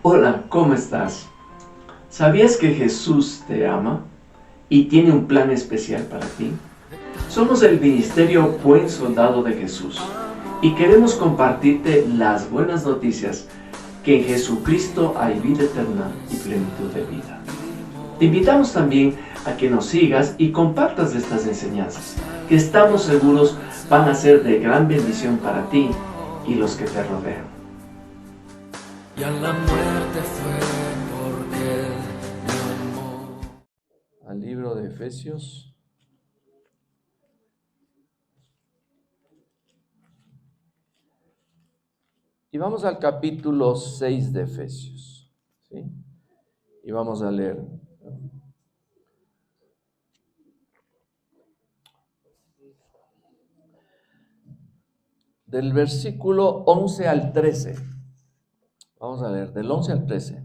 Hola, ¿cómo estás? ¿Sabías que Jesús te ama y tiene un plan especial para ti? Somos el Ministerio Buen Soldado de Jesús y queremos compartirte las buenas noticias que en Jesucristo hay vida eterna y plenitud de vida. Te invitamos también a que nos sigas y compartas estas enseñanzas, que estamos seguros van a ser de gran bendición para ti y los que te rodean. Y a la muerte fue porque Él me amó. Al libro de Efesios. Y vamos al capítulo 6 de Efesios, ¿sí? Y vamos a leer. Del versículo 11 al 13. Vamos a leer, del 11 al 13.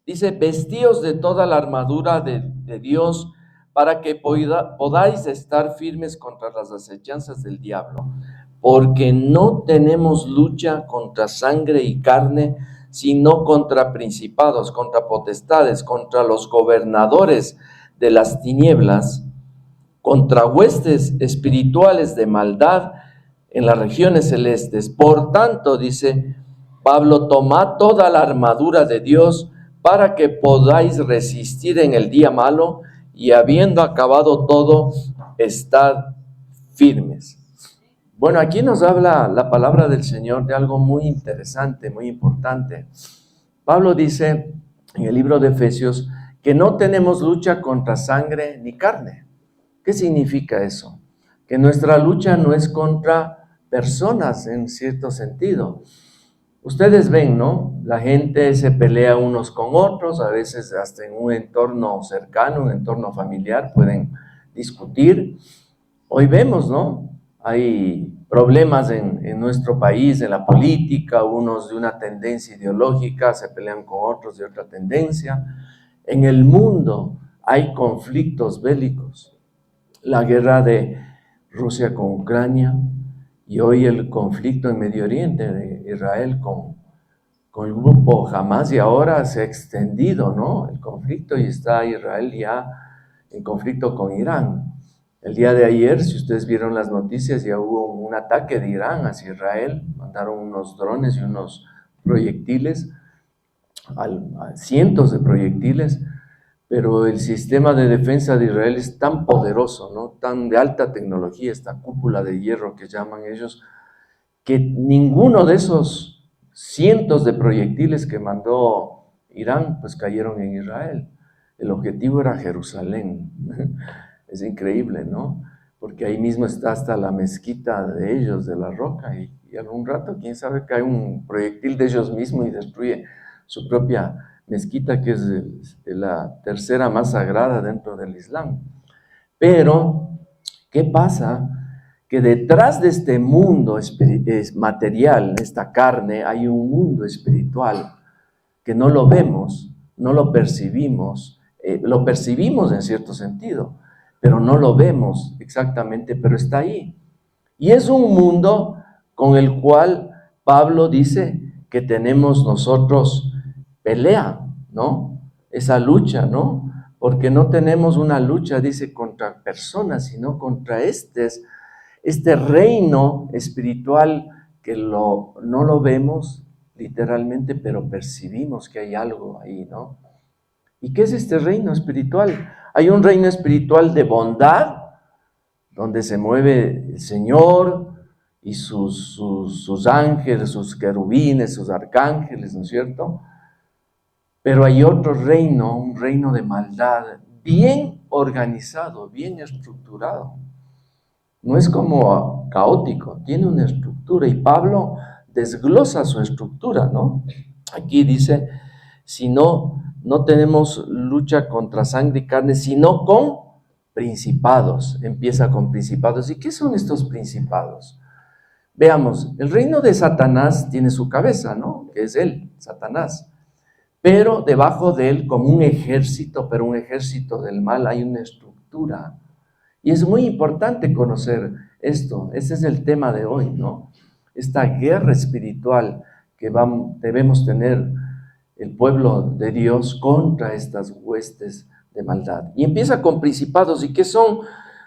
Dice, vestíos de toda la armadura de Dios para que podáis estar firmes contra las acechanzas del diablo. Porque no tenemos lucha contra sangre y carne, sino contra principados, contra potestades, contra los gobernadores de las tinieblas, contra huestes espirituales de maldad en las regiones celestes. Por tanto, dice Pablo, tomad toda la armadura de Dios para que podáis resistir en el día malo y habiendo acabado todo, estad firmes. Bueno, aquí nos habla la palabra del Señor de algo muy interesante, muy importante. Pablo dice en el libro de Efesios que no tenemos lucha contra sangre ni carne. ¿Qué significa eso? Que nuestra lucha no es contra personas en cierto sentido. Ustedes ven, ¿no? La gente se pelea unos con otros, a veces hasta en un entorno cercano, un entorno familiar, pueden discutir. Hoy vemos, ¿no? Hay problemas en nuestro país, en la política, unos de una tendencia ideológica se pelean con otros de otra tendencia. En el mundo hay conflictos bélicos. La guerra de Rusia con Ucrania y hoy el conflicto en Medio Oriente de Israel con el grupo Hamas y ahora se ha extendido, ¿no? El conflicto y está Israel ya en conflicto con Irán. El día de ayer, si ustedes vieron las noticias, ya hubo un ataque de Irán hacia Israel, mandaron unos drones y unos proyectiles, cientos de proyectiles, pero el sistema de defensa de Israel es tan poderoso, ¿no? Tan de alta tecnología, esta cúpula de hierro que llaman ellos, que ninguno de esos cientos de proyectiles que mandó Irán, pues cayeron en Israel. El objetivo era Jerusalén. Es increíble, ¿no? Porque ahí mismo está hasta la mezquita de ellos, de la roca, y algún rato, quién sabe, cae un proyectil de ellos mismos y destruye su propia mezquita, que es la tercera más sagrada dentro del Islam. Pero, ¿qué pasa? Que detrás de este mundo material, esta carne, hay un mundo espiritual que no lo vemos, no lo percibimos en cierto sentido, pero no lo vemos exactamente, pero está ahí. Y es un mundo con el cual Pablo dice que tenemos nosotros pelea, ¿no? Esa lucha, ¿no? Porque no tenemos una lucha, dice, contra personas, sino contra este reino espiritual que no lo vemos literalmente, pero percibimos que hay algo ahí, ¿no? ¿Y qué es este reino espiritual? Hay un reino espiritual de bondad, donde se mueve el Señor y sus ángeles, sus querubines, sus arcángeles, ¿no es cierto? Pero hay otro reino, un reino de maldad, bien organizado, bien estructurado. No es como caótico, tiene una estructura y Pablo desglosa su estructura, ¿no? Aquí dice, si no tenemos lucha contra sangre y carne, sino con principados. Empieza con principados. ¿Y qué son estos principados? Veamos, el reino de Satanás tiene su cabeza, ¿no? Que es él, Satanás. Pero debajo de él, como un ejército, pero un ejército del mal, hay una estructura. Y es muy importante conocer esto. Ese es el tema de hoy, ¿no? Esta guerra espiritual que debemos tener el pueblo de Dios contra estas huestes de maldad. Y empieza con principados. ¿Y qué son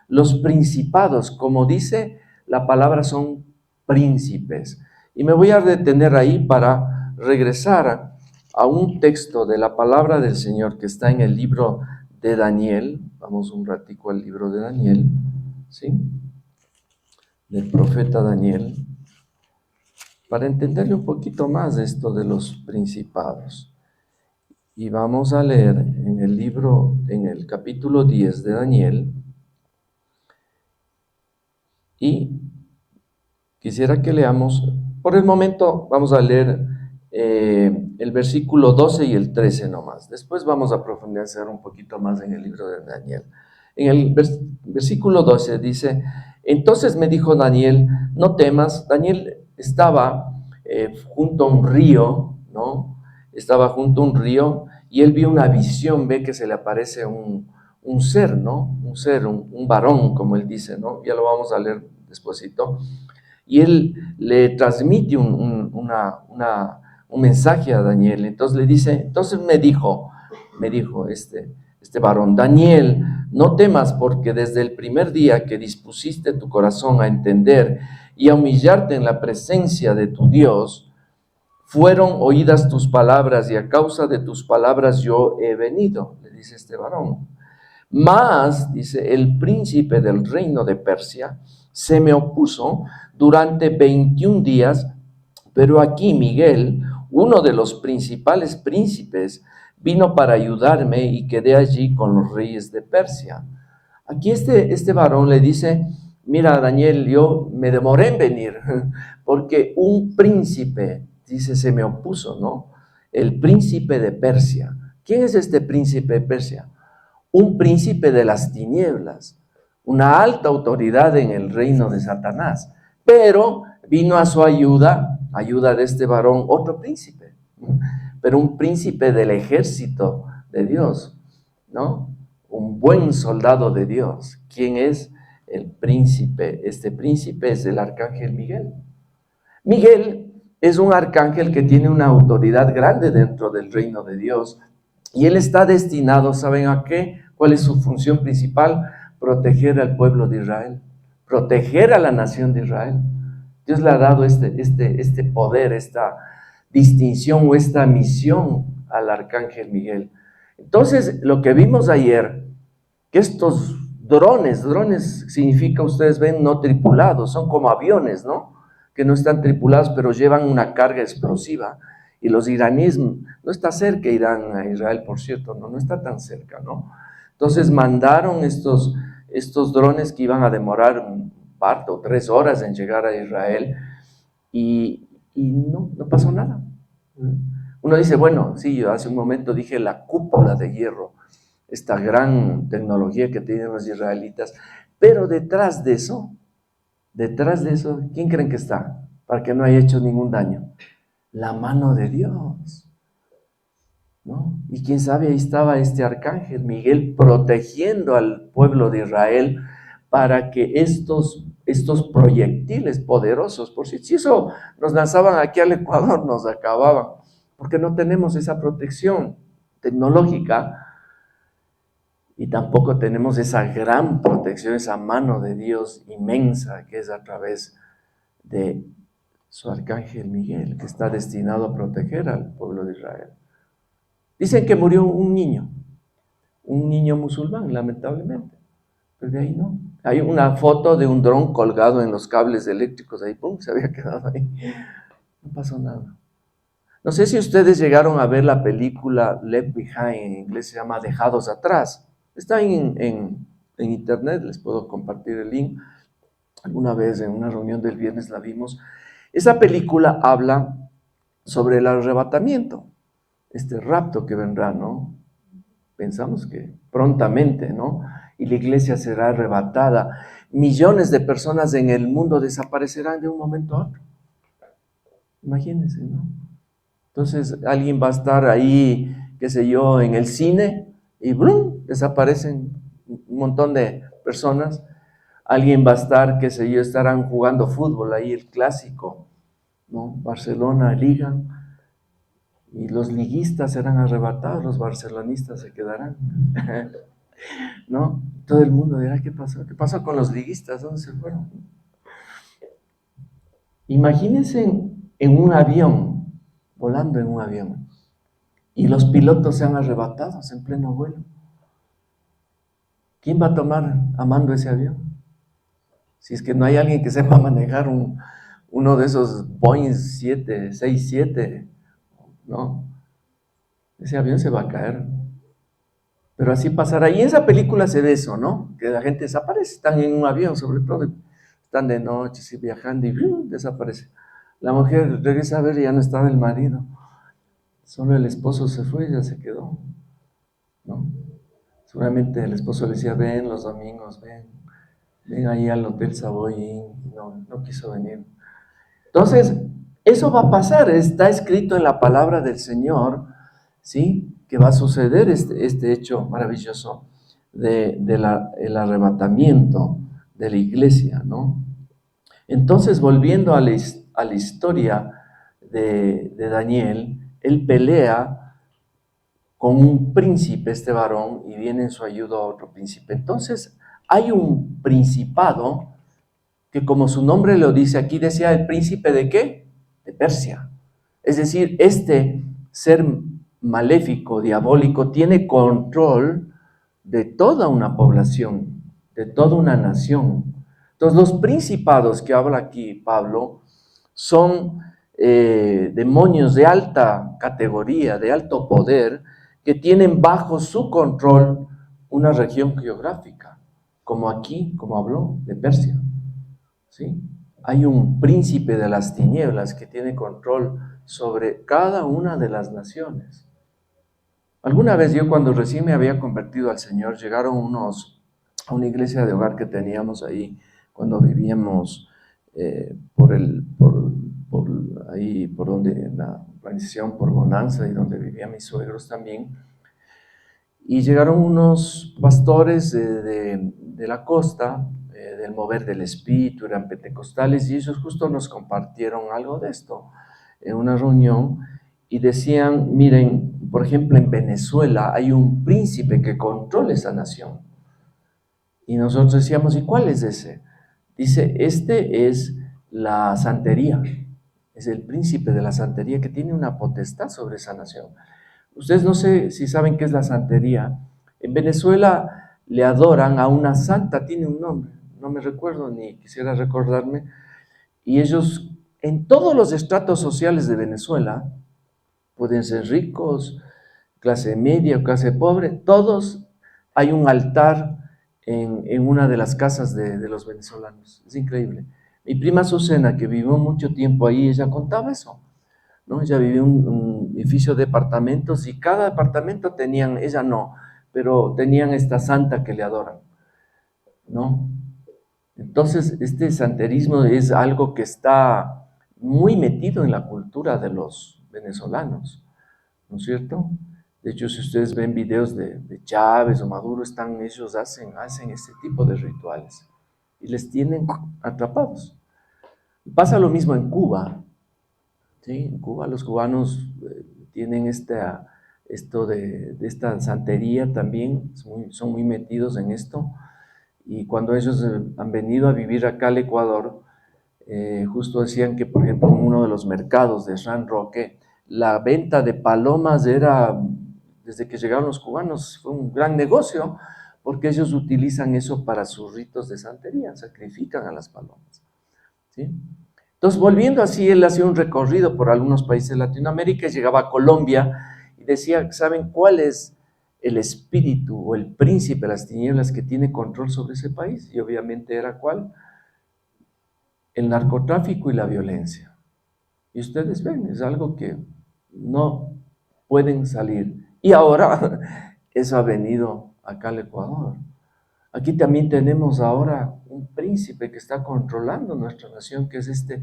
los principados? Como dice la palabra, son príncipes. Y me voy a detener ahí para regresar a un texto de la palabra del Señor que está en el libro de Daniel. Vamos un ratico al libro de Daniel, ¿sí? Del profeta Daniel, para entenderle un poquito más de esto de los principados. Y vamos a leer en el libro, en el capítulo 10 de Daniel, y quisiera que leamos, por el momento vamos a leer el versículo 12 y el 13 nomás. Después vamos a profundizar un poquito más en el libro de Daniel. En el versículo 12 dice: entonces me dijo Daniel, no temas. Daniel estaba junto a un río, ¿no? Estaba junto a un río y él vio una visión, ve que se le aparece un ser, ¿no? Un ser, un varón, como él dice, ¿no? Ya lo vamos a leer despuesito. Y él le transmite un mensaje a Daniel. Entonces le dice, entonces me dijo este varón: Daniel, no temas, porque desde el primer día que dispusiste tu corazón a entender y a humillarte en la presencia de tu Dios, fueron oídas tus palabras, y a causa de tus palabras yo he venido, le dice este varón. Mas, dice, el príncipe del reino de Persia se me opuso durante 21 días, pero aquí Miguel, uno de los principales príncipes, vino para ayudarme y quedé allí con los reyes de Persia. Aquí este varón le dice: mira, Daniel, yo me demoré en venir porque un príncipe, dice, se me opuso, ¿no? El príncipe de Persia. ¿Quién es este príncipe de Persia? Un príncipe de las tinieblas, una alta autoridad en el reino de Satanás. Pero vino a su ayuda de este varón, otro príncipe, pero un príncipe del ejército de Dios, ¿no? Un buen soldado de Dios. ¿Quién es el príncipe? Este príncipe es el arcángel Miguel. Miguel es un arcángel que tiene una autoridad grande dentro del reino de Dios, y él está destinado, ¿saben a qué? ¿Cuál es su función principal? Proteger al pueblo de Israel, proteger a la nación de Israel. Dios le ha dado este poder, esta distinción o esta misión al arcángel Miguel. Entonces, lo que vimos ayer, que estos drones significa, ustedes ven, no tripulados, son como aviones, ¿no? Que no están tripulados, pero llevan una carga explosiva. Y los iraníes, no está cerca Irán a Israel, por cierto, no está tan cerca, ¿no? Entonces mandaron estos drones que iban a demorar un par o 3 horas en llegar a Israel, y no pasó nada. Uno dice, bueno, sí, yo hace un momento dije la cúpula de hierro, esta gran tecnología que tienen los israelitas, pero detrás de eso, ¿quién creen que está? Para que no haya hecho ningún daño. La mano de Dios, ¿no? Y quién sabe, ahí estaba este arcángel Miguel protegiendo al pueblo de Israel para que estos proyectiles poderosos, por si eso nos lanzaban aquí al Ecuador, nos acababan, porque no tenemos esa protección tecnológica y tampoco tenemos esa gran protección, esa mano de Dios inmensa que es a través de su arcángel Miguel, que está destinado a proteger al pueblo de Israel. Dicen que murió un niño musulmán, lamentablemente, pero de ahí no. Hay una foto de un dron colgado en los cables eléctricos, ahí, pum, se había quedado ahí. No pasó nada. No sé si ustedes llegaron a ver la película Left Behind, en inglés se llama Dejados Atrás. Está en internet, les puedo compartir el link. Alguna vez en una reunión del viernes la vimos. Esa película habla sobre el arrebatamiento, este rapto que vendrá, ¿no? Pensamos que prontamente, ¿no? Y la iglesia será arrebatada. Millones de personas en el mundo desaparecerán de un momento a otro. Imagínense, ¿no? Entonces alguien va a estar ahí, qué sé yo, en el cine y ¡brum!, desaparecen un montón de personas. Alguien va a estar, qué sé yo, estarán jugando fútbol ahí, el clásico, ¿no? Barcelona, Liga, Y los liguistas serán arrebatados, los barcelonistas se quedarán. ¿No? Todo el mundo dirá, ¿qué pasó? ¿Qué pasó con los liguistas? ¿Dónde se fueron? Imagínense en un avión, volando en un avión, y los pilotos sean arrebatados en pleno vuelo. ¿Quién va a tomar a mando ese avión? Si es que no hay alguien que sepa manejar uno de esos Boeing 767, ¿no? Ese avión se va a caer. Pero así pasará. Y en esa película se ve eso, ¿no? Que la gente desaparece, están en un avión, sobre todo, están de noche, sí, viajando y desaparece. La mujer regresa a ver y ya no estaba el marido. Solo el esposo se fue y ya se quedó, ¿no? Seguramente el esposo le decía, ven los domingos, ven ahí al Hotel Savoy, y no quiso venir. Entonces, eso va a pasar, está escrito en la palabra del Señor, ¿sí? Que va a suceder este hecho maravilloso el arrebatamiento de la iglesia, ¿no? Entonces, volviendo a la historia de Daniel, él pelea con un príncipe, este varón, y viene en su ayuda otro príncipe. Entonces, hay un principado que, como su nombre lo dice aquí, decía el príncipe ¿de qué? De Persia. Es decir, este ser maléfico, diabólico, tiene control de toda una población, de toda una nación. Entonces, los principados que habla aquí Pablo son demonios de alta categoría, de alto poder, que tienen bajo su control una región geográfica, como aquí, como habló, de Persia. ¿Sí? Hay un príncipe de las tinieblas que tiene control sobre cada una de las naciones. Alguna vez yo, cuando recién me había convertido al Señor, llegaron unos a una iglesia de hogar que teníamos ahí cuando vivíamos por ahí, por donde la organización, por Bonanza, y donde vivían mis suegros también. Y llegaron unos pastores de la costa, del mover del Espíritu, eran pentecostales, y ellos justo nos compartieron algo de esto en una reunión, y decían, miren, por ejemplo, en Venezuela hay un príncipe que controla esa nación. Y nosotros decíamos, ¿y cuál es ese? Dice, este es la santería, es el príncipe de la santería que tiene una potestad sobre esa nación. Ustedes no sé si saben qué es la santería. En Venezuela le adoran a una santa, tiene un nombre, no me recuerdo ni quisiera recordarme, y ellos en todos los estratos sociales de Venezuela, pueden ser ricos, clase media o clase pobre, todos hay un altar en una de las casas de los venezolanos. Es increíble. Mi prima Azucena, que vivió mucho tiempo ahí, ella contaba eso, ¿no? Ella vivía en un edificio de departamentos y cada departamento tenían, ella no, pero tenían esta santa que le adoran, ¿no? Entonces, este santerismo es algo que está muy metido en la cultura de los venezolanos, ¿no es cierto? De hecho, si ustedes ven videos de Chávez o Maduro, ellos hacen este tipo de rituales y les tienen atrapados. Pasa lo mismo en Cuba, ¿sí? En Cuba los cubanos tienen esto de esta santería también, son muy metidos en esto, y cuando ellos han venido a vivir acá al Ecuador, justo decían que, por ejemplo, en uno de los mercados de San Roque, la venta de palomas era, desde que llegaron los cubanos, fue un gran negocio, porque ellos utilizan eso para sus ritos de santería, sacrifican a las palomas, ¿sí? Entonces, volviendo así, él hacía un recorrido por algunos países de Latinoamérica, llegaba a Colombia y decía, ¿saben cuál es el espíritu o el príncipe de las tinieblas que tiene control sobre ese país? Y obviamente era ¿cuál? El narcotráfico y la violencia. Y ustedes ven, es algo que no pueden salir. Y ahora eso ha venido acá al Ecuador. Aquí también tenemos ahora un príncipe que está controlando nuestra nación, que es este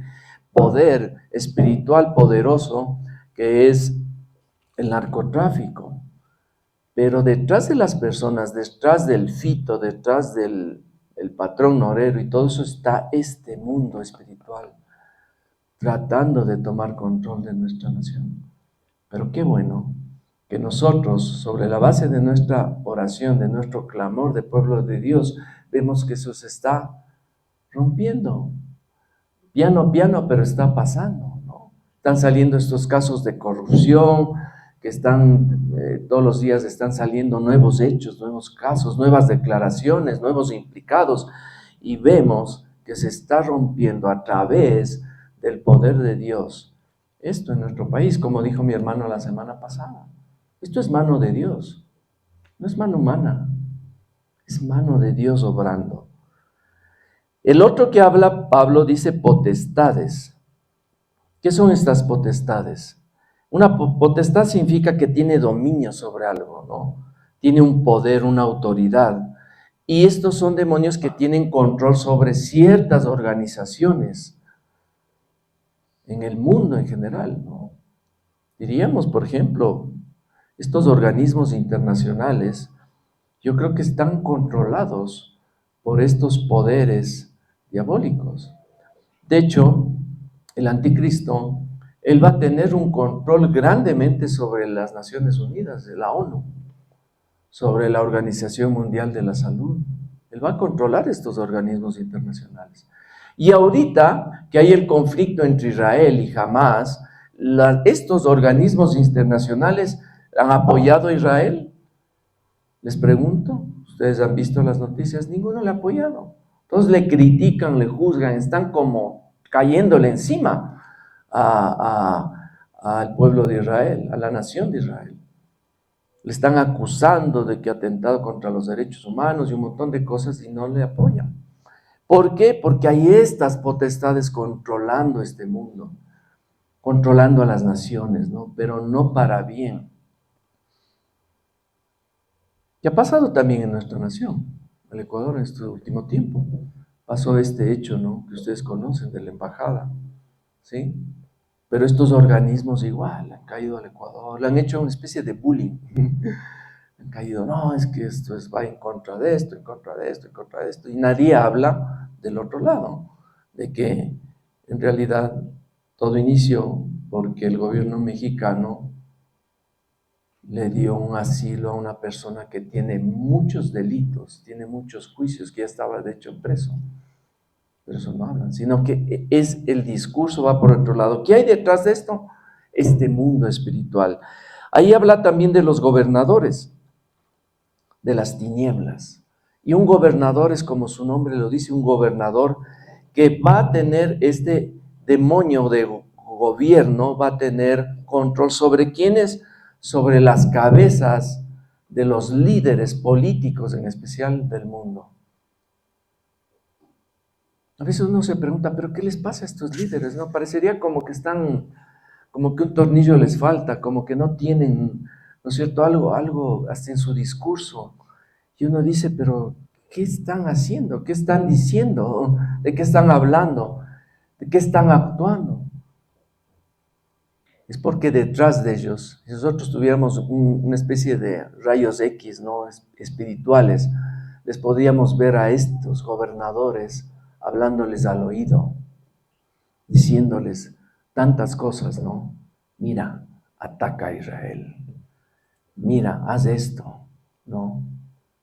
poder espiritual poderoso que es el narcotráfico. Pero detrás de las personas, detrás del fito, detrás del patrón norero y todo eso está este mundo espiritual tratando de tomar control de nuestra nación. Pero qué bueno que nosotros, sobre la base de nuestra oración, de nuestro clamor de pueblo de Dios, vemos que eso se está rompiendo. Piano a piano, pero está pasando, ¿no? Están saliendo estos casos de corrupción, que todos los días están saliendo nuevos hechos, nuevos casos, nuevas declaraciones, nuevos implicados, y vemos que se está rompiendo a través del poder de Dios esto en nuestro país, como dijo mi hermano la semana pasada. Esto es mano de Dios, no es mano humana, es mano de Dios obrando. El otro que habla Pablo dice potestades. ¿Qué son estas potestades? Una potestad significa que tiene dominio sobre algo, ¿no? Tiene un poder, una autoridad. Y estos son demonios que tienen control sobre ciertas organizaciones en el mundo en general, ¿no? Diríamos, por ejemplo, estos organismos internacionales, yo creo que están controlados por estos poderes diabólicos. De hecho, el anticristo, él va a tener un control grandemente sobre las Naciones Unidas, de la ONU, sobre la Organización Mundial de la Salud. Él va a controlar estos organismos internacionales. Y ahorita que hay el conflicto entre Israel y Hamás, estos organismos internacionales han apoyado a Israel. Les pregunto, ¿ustedes han visto las noticias? Ninguno le ha apoyado. Todos le critican, le juzgan, están como cayéndole encima al pueblo de Israel, a la nación de Israel. Le están acusando de que ha atentado contra los derechos humanos y un montón de cosas y no le apoyan. ¿Por qué? Porque hay estas potestades controlando este mundo, controlando a las naciones, ¿no? Pero no para bien. ¿Qué ha pasado también en nuestra nación, el Ecuador, en este último tiempo? Pasó este hecho, ¿no?, que ustedes conocen, de la embajada, ¿sí? Pero estos organismos igual han caído al Ecuador, le han hecho una especie de bullying. Han caído, no, es que va en contra de esto, en contra de esto, en contra de esto. Y nadie habla del otro lado, de que en realidad todo inició porque el gobierno mexicano le dio un asilo a una persona que tiene muchos delitos, tiene muchos juicios, que ya estaba de hecho preso. Pero eso no hablan, sino que es el discurso, va por otro lado. ¿Qué hay detrás de esto? Este mundo espiritual. Ahí habla también de los gobernadores, de las tinieblas. Y un gobernador es, como su nombre lo dice, un gobernador que va a tener este demonio de gobierno, va a tener control sobre quiénes, sobre las cabezas de los líderes políticos, en especial del mundo. A veces uno se pregunta, ¿pero qué les pasa a estos líderes? ¿No? Parecería como que están, como que un tornillo les falta, como que no tienen, ¿no es cierto?, algo hasta en su discurso. Y uno dice, pero ¿qué están haciendo? ¿Qué están diciendo? ¿De qué están hablando? ¿De qué están actuando? Es porque detrás de ellos, si nosotros tuviéramos una especie de rayos X, ¿no?, espirituales, les podríamos ver a estos gobernadores hablándoles al oído, diciéndoles tantas cosas, ¿no? Mira, ataca a Israel. Mira, haz esto, ¿no?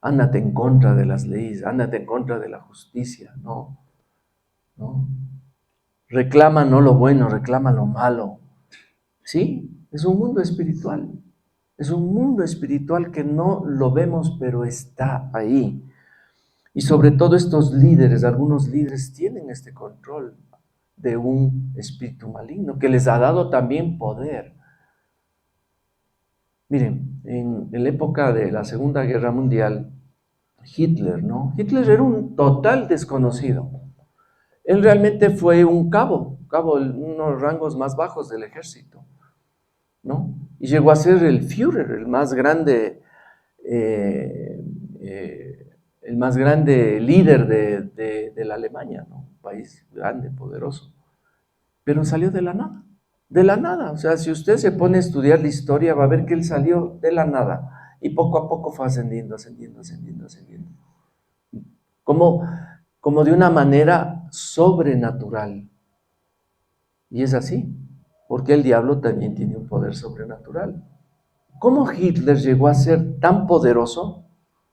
Ándate en contra de las leyes, ándate en contra de la justicia, ¿no? ¿No? Reclama no lo bueno, reclama lo malo. Sí, es un mundo espiritual. Es un mundo espiritual que no lo vemos, pero está ahí. Y sobre todo estos líderes, algunos líderes tienen este control de un espíritu maligno que les ha dado también poder. Miren, en la época de la Segunda Guerra Mundial, Hitler, ¿no? Hitler era un total desconocido. Él realmente fue un cabo, unos rangos más bajos del ejército, ¿no? Y llegó a ser el Führer, el más grande líder de la Alemania, ¿no? Un país grande, poderoso. Pero salió de la nada. De la nada. O sea, si usted se pone a estudiar la historia, va a ver que él salió de la nada. Y poco a poco fue ascendiendo, ascendiendo, ascendiendo, ascendiendo. Como de una manera sobrenatural. Y es así. porque el diablo también tiene un poder sobrenatural. ¿Cómo Hitler llegó a ser tan poderoso?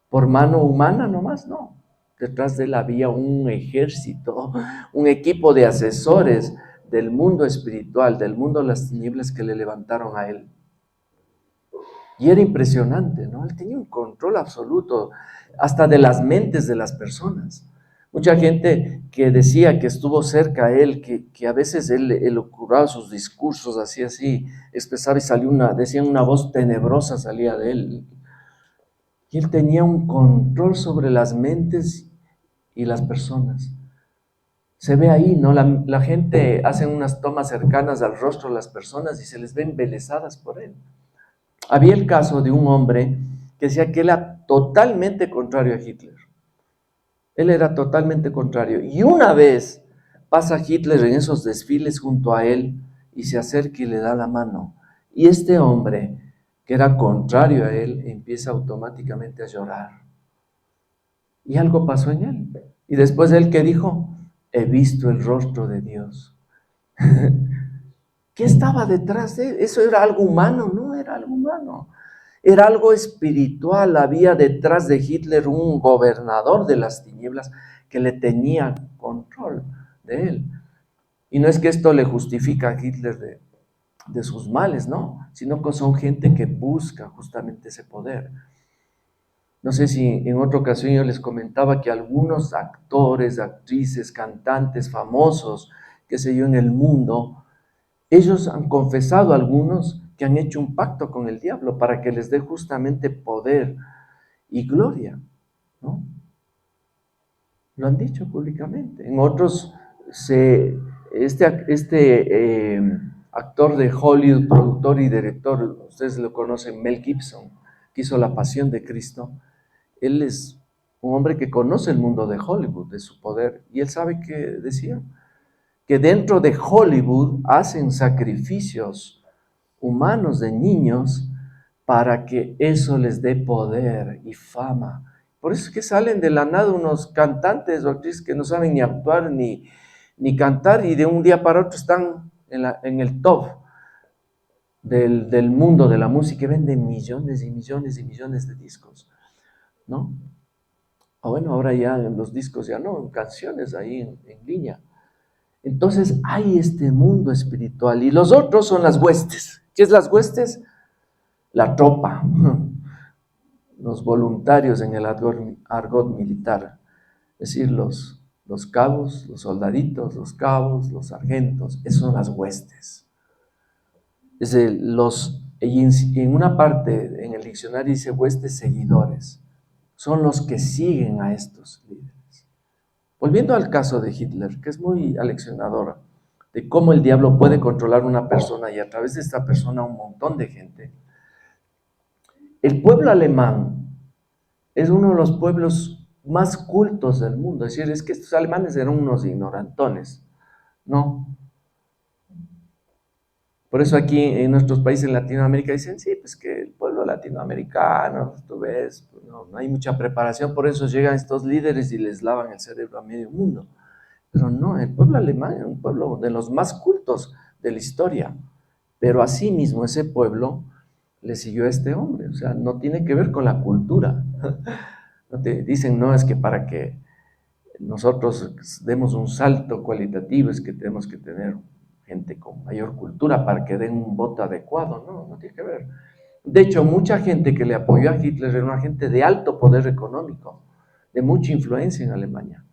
¿Por mano humana nomás? No. Detrás de él había un ejército, un equipo de asesores del mundo espiritual, del mundo de las tinieblas que le levantaron a él. Y era impresionante, ¿no? Él tenía un control absoluto, hasta de las mentes de las personas. Mucha gente que decía que estuvo cerca a él, que a veces él elucubraba sus discursos, así, expresaba y decía una voz tenebrosa salía de él. Y él tenía un control sobre las mentes y las personas. Se ve ahí, ¿no? La gente hace unas tomas cercanas al rostro de las personas y se les ve embelesadas por él. Había el caso de un hombre que decía que era totalmente contrario a Hitler. Él era totalmente contrario. Y una vez pasa Hitler en esos desfiles junto a él y se acerca y le da la mano. Y este hombre, que era contrario a él, empieza automáticamente a llorar. Y algo pasó en él. Y después él, ¿qué dijo? He visto el rostro de Dios. ¿Qué estaba detrás de él? ¿Eso era algo humano? No era algo humano. Era algo espiritual. Había detrás de Hitler un gobernador de las tinieblas que le tenía control de él. Y no es que esto le justifica a Hitler de sus males, no, sino que son gente que busca justamente ese poder. No sé si en otra ocasión yo les comentaba que algunos actores, actrices, cantantes famosos, qué sé yo, en el mundo, ellos han confesado, algunos, que han hecho un pacto con el diablo para que les dé justamente poder y gloria, ¿no? Lo han dicho públicamente. En otros, actor de Hollywood, productor y director, ustedes lo conocen, Mel Gibson, que hizo La Pasión de Cristo. Él es un hombre que conoce el mundo de Hollywood, de su poder, y él sabe que decía que dentro de Hollywood hacen sacrificios humanos de niños para que eso les dé poder y fama. Por eso es que salen de la nada unos cantantes o actrices que no saben ni actuar ni cantar y de un día para otro están en el top del mundo de la música y venden millones y millones y millones de discos, ¿no? O bueno, ahora ya en los discos ya no, en canciones ahí en línea. Entonces hay este mundo espiritual y los otros son las huestes. ¿Qué es las huestes? La tropa, los voluntarios en el argot militar, es decir, los cabos, los soldaditos, los cabos, los sargentos, esas son las huestes. Y en una parte en el diccionario dice huestes seguidores, son los que siguen a estos líderes. Volviendo al caso de Hitler, que es muy aleccionador, de cómo el diablo puede controlar una persona y a través de esta persona un montón de gente. El pueblo alemán es uno de los pueblos más cultos del mundo. Es decir, es que estos alemanes eran unos ignorantones, ¿no? Por eso aquí en nuestros países en Latinoamérica dicen, sí, pues que el pueblo latinoamericano, pues tú ves, pues no hay mucha preparación, por eso llegan estos líderes y les lavan el cerebro a medio mundo. Pero no, el pueblo alemán es un pueblo de los más cultos de la historia. Pero asimismo ese pueblo le siguió a este hombre, o sea, no tiene que ver con la cultura. No te dicen, no, es que para que nosotros demos un salto cualitativo es que tenemos que tener gente con mayor cultura para que den un voto adecuado, no tiene que ver. De hecho, mucha gente que le apoyó a Hitler era una gente de alto poder económico, de mucha influencia en Alemania.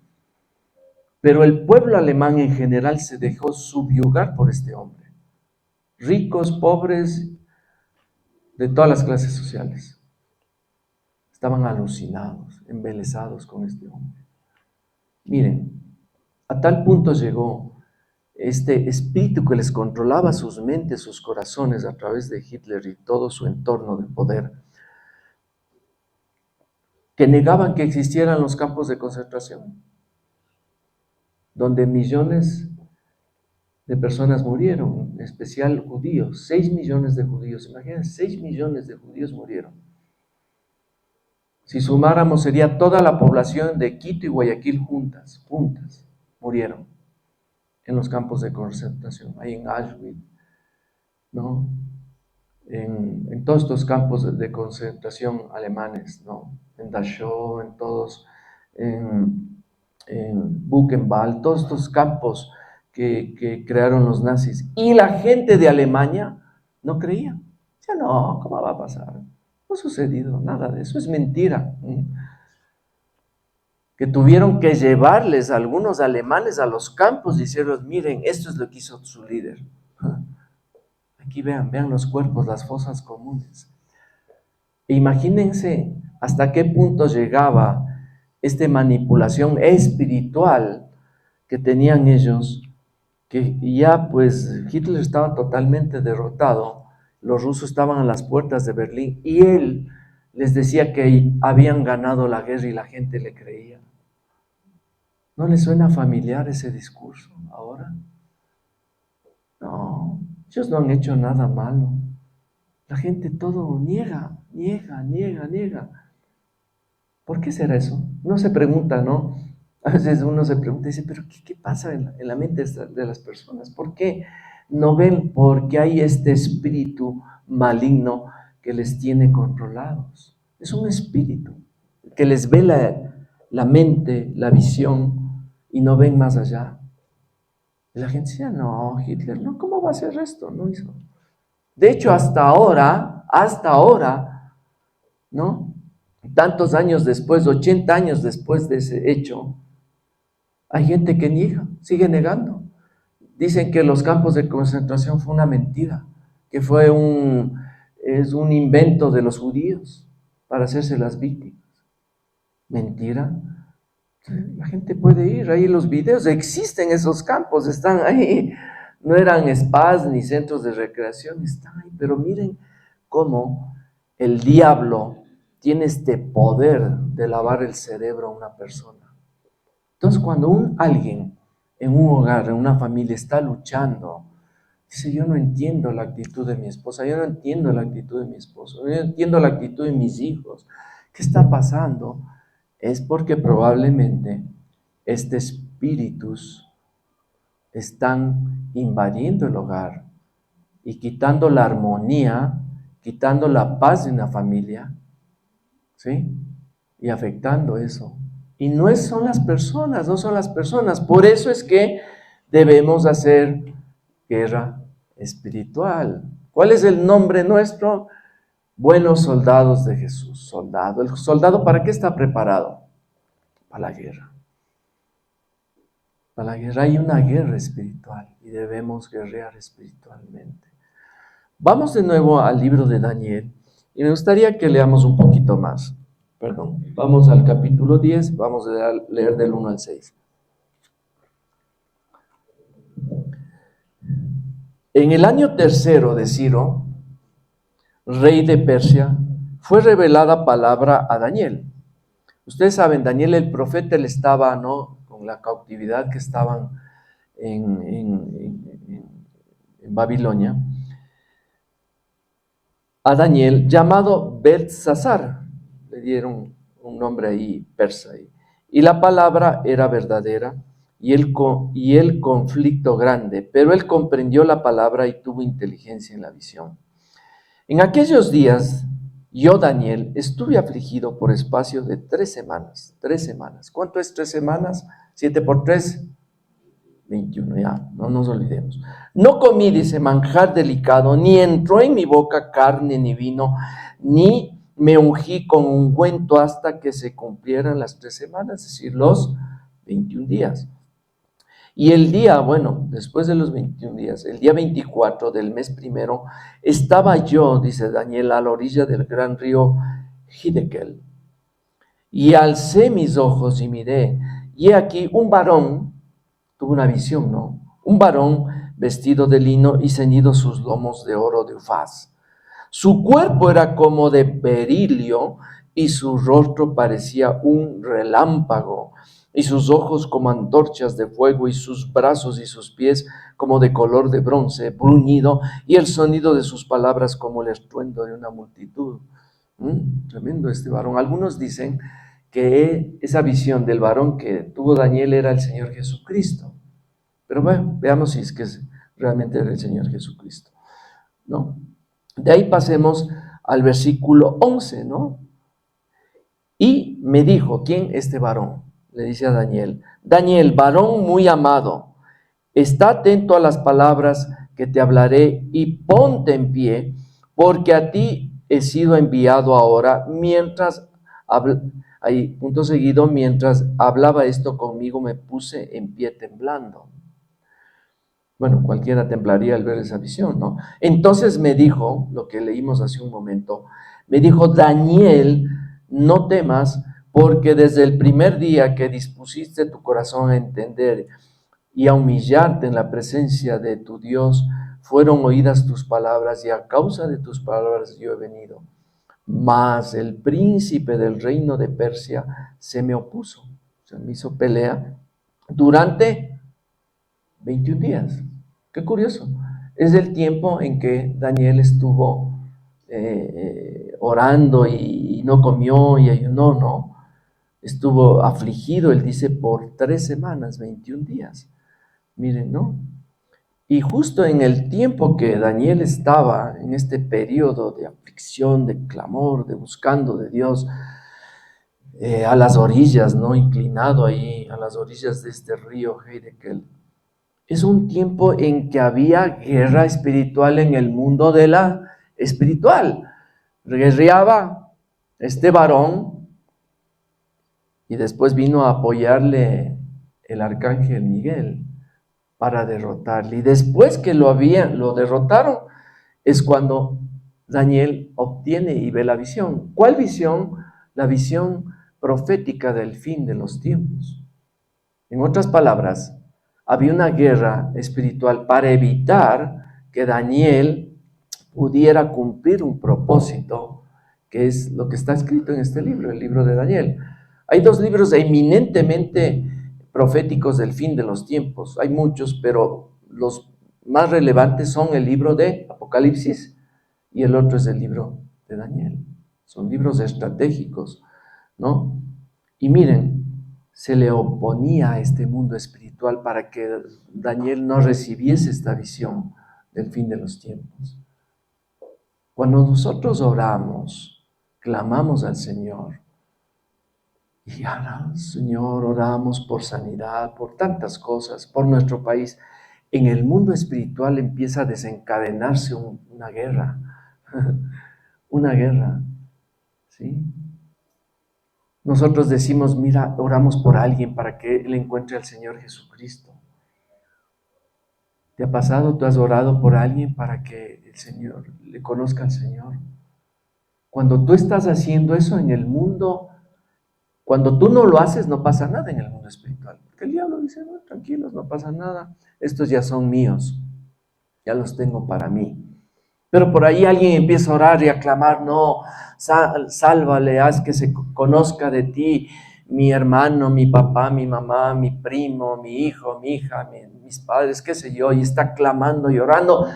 Pero el pueblo alemán en general se dejó subyugar por este hombre. Ricos, pobres, de todas las clases sociales. Estaban alucinados, embelesados con este hombre. Miren, a tal punto llegó este espíritu que les controlaba sus mentes, sus corazones a través de Hitler y todo su entorno de poder, que negaban que existieran los campos de concentración, donde millones de personas murieron, en especial judíos, 6 millones de judíos, imagínense, 6 millones de judíos murieron. Si sumáramos sería toda la población de Quito y Guayaquil juntas, murieron en los campos de concentración, ahí en Auschwitz, ¿no? En todos estos campos de concentración alemanes, ¿no? En Dachau, en todos, en Buchenwald, todos estos campos que crearon los nazis. Y la gente de Alemania no creía. Decía, no, ¿cómo va a pasar? No ha sucedido nada de eso, es mentira. Que tuvieron que llevarles a algunos alemanes a los campos y decirles, miren, esto es lo que hizo su líder. Aquí vean los cuerpos, las fosas comunes. E imagínense hasta qué punto llegaba esta manipulación espiritual que tenían ellos, que ya pues Hitler estaba totalmente derrotado, los rusos estaban a las puertas de Berlín y él les decía que habían ganado la guerra y la gente le creía. ¿No les suena familiar ese discurso ahora? No, ellos no han hecho nada malo. La gente todo niega. ¿Por qué será eso? Uno se pregunta, ¿no? A veces uno se pregunta y dice, pero ¿qué pasa en la mente de las personas? ¿Por qué no ven? Porque hay este espíritu maligno que les tiene controlados. Es un espíritu que les ve la mente, la visión y no ven más allá. Y la gente decía, no, Hitler, no, ¿cómo va a hacer esto? No hizo. De hecho, hasta ahora, ¿no? Tantos años después, 80 años después de ese hecho, hay gente que niega, sigue negando. Dicen que los campos de concentración fue una mentira, que es un invento de los judíos para hacerse las víctimas. Mentira. La gente puede ir, ahí los videos, existen esos campos, están ahí. No eran spas ni centros de recreación, están ahí, pero miren cómo el diablo tiene este poder de lavar el cerebro a una persona. Entonces, cuando alguien en un hogar, en una familia está luchando, dice, yo no entiendo la actitud de mi esposa, yo no entiendo la actitud de mi esposo, yo no entiendo la actitud de mis hijos. ¿Qué está pasando? Es porque probablemente estos espíritus están invadiendo el hogar y quitando la armonía, quitando la paz de una familia, ¿sí? Y afectando eso. Y no son las personas. Por eso es que debemos hacer guerra espiritual. ¿Cuál es el nombre nuestro? Buenos soldados de Jesús. Soldado. ¿El soldado para qué está preparado? Para la guerra. Para la guerra hay una guerra espiritual y debemos guerrear espiritualmente. Vamos de nuevo al libro de Daniel y me gustaría que leamos un poquito más. Vamos al capítulo 10, vamos a leer del 1 al 6. En el año tercero de Ciro, rey de Persia, fue revelada palabra a Daniel. Ustedes saben, Daniel el profeta, él estaba, ¿no?, con la cautividad que estaban en Babilonia, a Daniel, llamado Beltsasar, le dieron un nombre ahí persa, y la palabra era verdadera, y el conflicto grande, pero él comprendió la palabra y tuvo inteligencia en la visión. En aquellos días, yo, Daniel, estuve afligido por espacio de 3 semanas. 3 semanas. ¿Cuánto es 3 semanas? 7 por 3, 21, ya, no nos olvidemos. No comí, dice, manjar delicado, ni entró en mi boca carne ni vino, ni me ungí con ungüento hasta que se cumplieran las 3 semanas, es decir, los 21 días. Y el día, después de los 21 días, el día 24 del mes primero, estaba yo, dice Daniel, a la orilla del gran río Hiddekel. Y alcé mis ojos y miré, y aquí un varón, tuvo una visión, ¿no? Un varón vestido de lino y ceñido sus lomos de oro de Ufaz. Su cuerpo era como de berilio y su rostro parecía un relámpago, y sus ojos como antorchas de fuego, y sus brazos y sus pies como de color de bronce, bruñido, y el sonido de sus palabras como el estruendo de una multitud. Tremendo este varón. Algunos dicen que esa visión del varón que tuvo Daniel era el Señor Jesucristo. Pero bueno, veamos si es que realmente era el Señor Jesucristo. ¿no? De ahí pasemos al versículo 11, ¿no? Y me dijo, ¿quién? Este varón. Le dice a Daniel, Daniel, varón muy amado, está atento a las palabras que te hablaré y ponte en pie, porque a ti he sido enviado ahora. Ahí, punto seguido, mientras hablaba esto conmigo, me puse en pie temblando. Bueno, cualquiera temblaría al ver esa visión, ¿no? Entonces me dijo, lo que leímos hace un momento, me dijo, Daniel, no temas, porque desde el primer día que dispusiste tu corazón a entender y a humillarte en la presencia de tu Dios, fueron oídas tus palabras, y a causa de tus palabras yo he venido. Mas el príncipe del reino de Persia se me opuso, se me hizo pelea durante 21 días. Qué curioso. Es el tiempo en que Daniel estuvo orando y no comió y ayunó, ¿no? Estuvo afligido, él dice, por 3 semanas, 21 días. Miren, ¿no? Y justo en el tiempo que Daniel estaba en este periodo de aflicción, de clamor, de buscando de Dios, a las orillas, ¿no? Inclinado ahí, a las orillas de este río Heidekel, es un tiempo en que había guerra espiritual en el mundo de la espiritual. Guerreaba este varón y después vino a apoyarle el arcángel Miguel para derrotarle. Y después que lo derrotaron, es cuando Daniel obtiene y ve la visión. ¿Cuál visión? La visión profética del fin de los tiempos. En otras palabras, había una guerra espiritual para evitar que Daniel pudiera cumplir un propósito, que es lo que está escrito en este libro, el libro de Daniel. Hay 2 libros eminentemente proféticos del fin de los tiempos. Hay muchos, pero los más relevantes son el libro de Apocalipsis y el otro es el libro de Daniel. Son libros estratégicos, ¿no? Y miren, se le oponía a este mundo espiritual para que Daniel no recibiese esta visión del fin de los tiempos. Cuando nosotros oramos, clamamos al Señor, y ahora, Señor, oramos por sanidad, por tantas cosas, por nuestro país, en el mundo espiritual empieza a desencadenarse una guerra, una guerra, ¿sí? Nosotros decimos, mira, oramos por alguien para que él encuentre al Señor Jesucristo. ¿Te ha pasado? ¿Tú has orado por alguien para que el Señor le conozca al Señor? Cuando tú estás haciendo eso en el mundo, cuando tú no lo haces, no pasa nada en el mundo espiritual. Porque el diablo dice, no, tranquilos, no pasa nada. Estos ya son míos, ya los tengo para mí. Pero por ahí alguien empieza a orar y a clamar, no, sálvale, haz que se conozca de ti, mi hermano, mi papá, mi mamá, mi primo, mi hijo, mi hija, mis padres, qué sé yo, y está clamando y orando.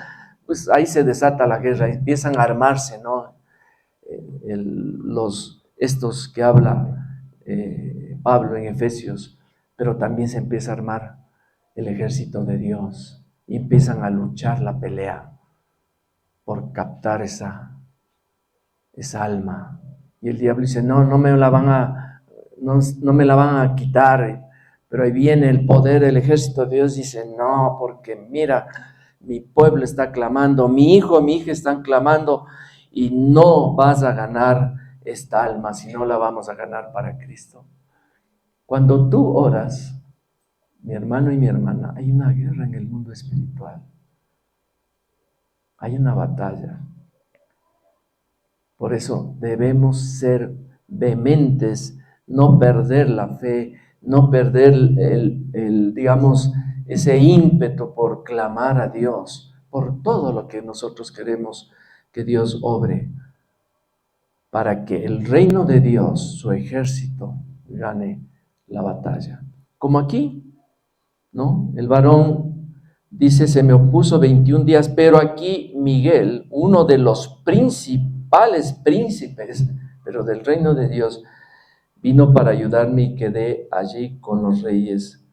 Pues ahí se desata la guerra, empiezan a armarse, ¿no? Estos que habla Pablo en Efesios, pero también se empieza a armar el ejército de Dios y empiezan a luchar la pelea por captar esa alma. Y el diablo dice, no me la van a quitar, pero ahí viene el poder, el ejército de Dios dice, no, porque mira, mi pueblo está clamando, mi hijo, mi hija están clamando, y no vas a ganar esta alma, sino la vamos a ganar para Cristo. Cuando tú oras, mi hermano y mi hermana, hay una guerra en el mundo espiritual. Hay una batalla. Por eso debemos ser vehementes, no perder la fe, no perder digamos, ese ímpetu por clamar a Dios, por todo lo que nosotros queremos que Dios obre, para que el reino de Dios, su ejército, gane la batalla. Como aquí, ¿no? El varón dice, se me opuso 21 días, pero aquí Miguel, uno de los principales príncipes, pero del reino de Dios, vino para ayudarme y quedé allí con los reyes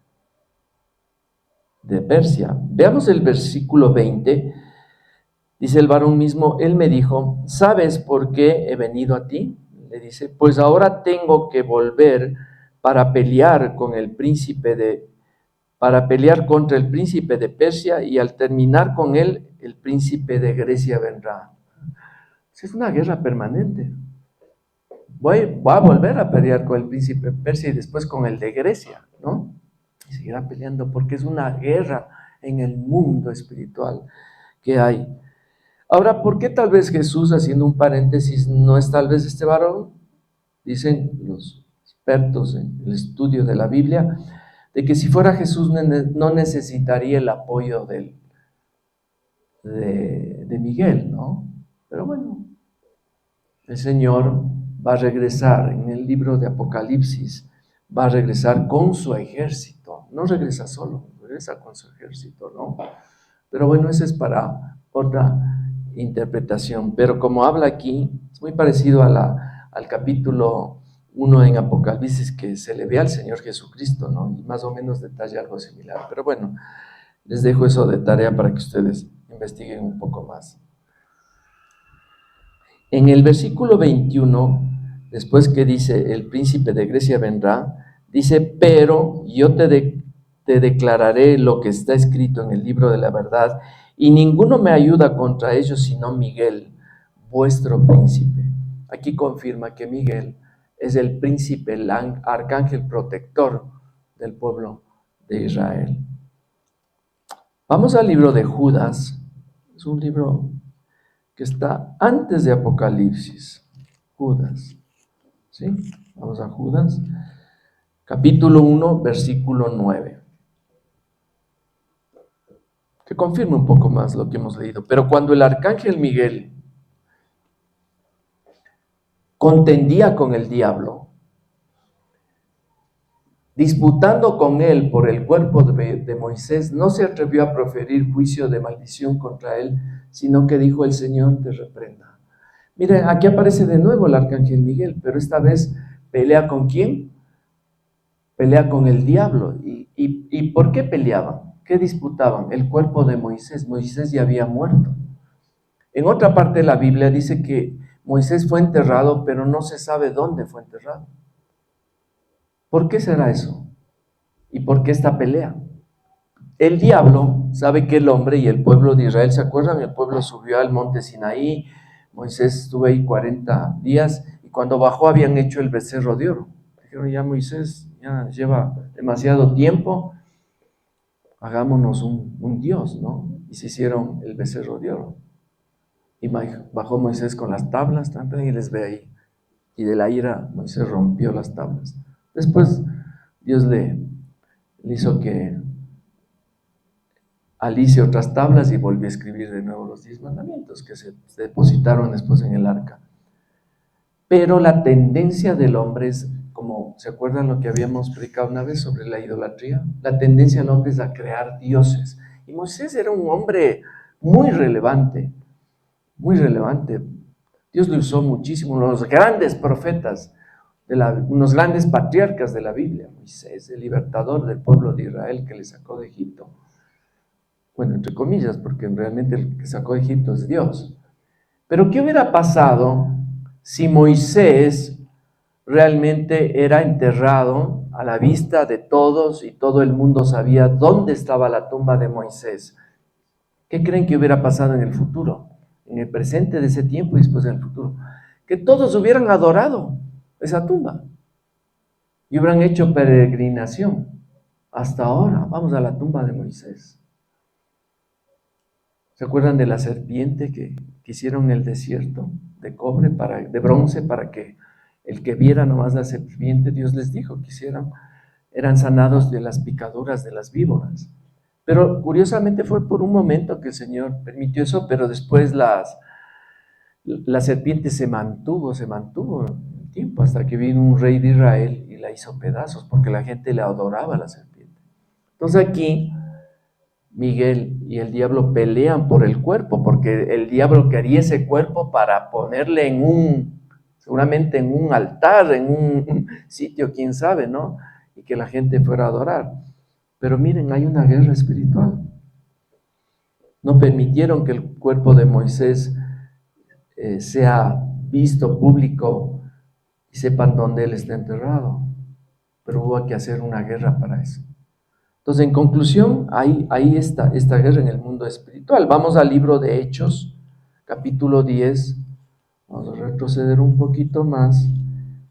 de Persia. Veamos el versículo 20. Dice el varón mismo, él me dijo, ¿sabes por qué he venido a ti? Le dice, pues ahora tengo que volver para pelear para pelear contra el príncipe de Persia, y al terminar con él, el príncipe de Grecia vendrá. Es una guerra permanente. Voy a volver a pelear con el príncipe de Persia y después con el de Grecia, ¿no? Y seguirá peleando porque es una guerra en el mundo espiritual que hay. Ahora, ¿por qué tal vez Jesús, haciendo un paréntesis, no es tal vez este varón? Dicen los expertos en el estudio de la Biblia, de que si fuera Jesús no necesitaría el apoyo de Miguel, ¿no? Pero bueno, el Señor va a regresar en el libro de Apocalipsis, va a regresar con su ejército, no regresa solo, regresa con su ejército, ¿no? Pero bueno, ese es para otra interpretación. Pero como habla aquí, es muy parecido al capítulo 1 en Apocalipsis, que se le ve al Señor Jesucristo, ¿no? Y más o menos detalla algo similar. Pero bueno, les dejo eso de tarea para que ustedes investiguen un poco más. En el versículo 21, después que dice, el príncipe de Grecia vendrá, dice, pero yo te declararé lo que está escrito en el libro de la verdad, y ninguno me ayuda contra ellos sino Miguel, vuestro príncipe. Aquí confirma que Miguel es el príncipe, el arcángel protector del pueblo de Israel. Vamos al libro de Judas. Es un libro que está antes de Apocalipsis. Judas. ¿Sí? Vamos a Judas, capítulo 1, versículo 9. Que confirma un poco más lo que hemos leído. Pero cuando el arcángel Miguel contendía con el diablo, disputando con él por el cuerpo de Moisés, no se atrevió a proferir juicio de maldición contra él, sino que dijo, el Señor te reprenda. Miren, aquí aparece de nuevo el arcángel Miguel, pero esta vez pelea ¿con quién? Pelea con el diablo. ¿Y por qué peleaban? ¿Qué disputaban? El cuerpo de Moisés. Moisés ya había muerto. En otra parte de la Biblia dice que Moisés fue enterrado, pero no se sabe dónde fue enterrado. ¿Por qué será eso? ¿Y por qué esta pelea? El diablo sabe que el hombre y el pueblo de Israel, ¿se acuerdan? El pueblo subió al monte Sinaí, Moisés estuvo ahí 40 días, y cuando bajó habían hecho el becerro de oro. Dijeron, ya Moisés ya lleva demasiado tiempo, hagámonos un Dios, ¿no? Y se hicieron el becerro de oro. Y bajó Moisés con las tablas, y les ve ahí. Y de la ira Moisés rompió las tablas. Después Dios le hizo que alice otras tablas y volvió a escribir de nuevo los 10 mandamientos que se depositaron después en el arca. Pero la tendencia del hombre es, como se acuerdan lo que habíamos predicado una vez sobre la idolatría, la tendencia del hombre es a crear dioses. Y Moisés era un hombre muy relevante, muy relevante. Dios lo usó muchísimo, los grandes profetas, unos grandes patriarcas de la Biblia. Moisés, el libertador del pueblo de Israel que le sacó de Egipto. Bueno, entre comillas, porque realmente el que sacó de Egipto es Dios. Pero ¿qué hubiera pasado si Moisés realmente era enterrado a la vista de todos y todo el mundo sabía dónde estaba la tumba de Moisés? ¿Qué creen que hubiera pasado en el futuro? En el presente de ese tiempo y después en el futuro. Que todos hubieran adorado esa tumba y hubieran hecho peregrinación. Hasta ahora, vamos a la tumba de Moisés. ¿Se acuerdan de la serpiente que hicieron en el desierto de cobre, de bronce, para que el que viera nomás la serpiente, Dios les dijo que eran sanados de las picaduras de las víboras? Pero curiosamente fue por un momento que el Señor permitió eso, pero después la serpiente se mantuvo un tiempo, hasta que vino un rey de Israel y la hizo pedazos, porque la gente le adoraba a la serpiente. Entonces aquí Miguel y el diablo pelean por el cuerpo, porque el diablo quería ese cuerpo para ponerle seguramente en un altar, en un sitio, quién sabe, ¿no? Y que la gente fuera a adorar. Pero miren, hay una guerra espiritual. No permitieron que el cuerpo de Moisés sea visto público y sepan dónde él está enterrado. Pero hubo que hacer una guerra para eso. Entonces, en conclusión, ahí está esta guerra en el mundo espiritual. Vamos al libro de Hechos, capítulo 10. Vamos a retroceder un poquito más